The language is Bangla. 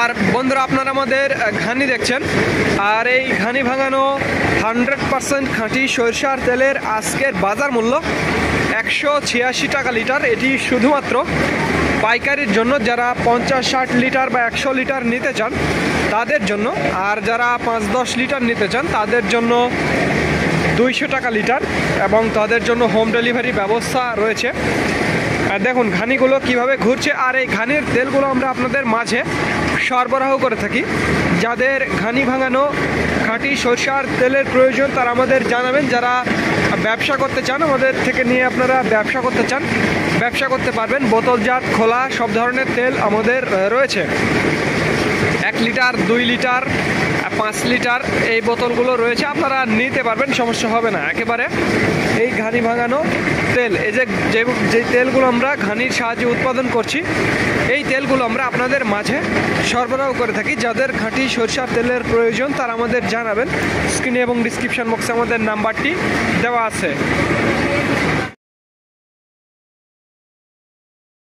আর বন্ধুরা, আপনারা আমাদের ঘানি দেখছেন, আর এই ঘানি ভাঙানো 100% খাঁটি সরিষার তেলের আজকের বাজার মূল্য 186 টাকা লিটার। এটি শুধুমাত্র পাইকারির জন্য, যারা 50-60 লিটার বা 100 লিটার নিতে চান তাদের জন্য, আর যারা 5-10 লিটার নিতে চান তাদের জন্য 200 টাকা লিটার, এবং তাদের জন্য হোম ডেলিভারি ব্যবস্থা রয়েছে। দেখুন ঘানিগুলো কিভাবে ঘুরছে, আর এই ঘানির তেলগুলো আমরা আপনাদের মাঝে সরবরাহ করে থাকি। যাদের ঘানি ভাঙানো খাঁটি সরষার তেলের প্রয়োজন তারা আমাদের জানাবেন। যারা ব্যবসা করতে চান, আমাদের থেকে নিয়ে আপনারা ব্যবসা করতে চান, ব্যবসা করতে পারবেন। বোতলজাত খোলা সব ধরনের তেল আমাদের রয়েছে। 1 লিটার, 2 লিটার, 5 লিটার এই বোতলগুলো রয়েছে, আপনারা নিতে পারবেন, সমস্যা হবে না একেবারে। এই ঘানি ভাঙানো তেল, এই যে তেলগুলো আমরা ঘানির সাহায্যে উৎপাদন করছি, এই তেলগুলো আমরা আপনাদের মাঝে সরবরাহ করে থাকি। যাদের খাঁটি সরষার তেলের প্রয়োজন তারা আমাদের জানাবেন। স্ক্রিনে এবং ডিসক্রিপশন বক্সে আমাদের নাম্বারটি দেওয়া আছে।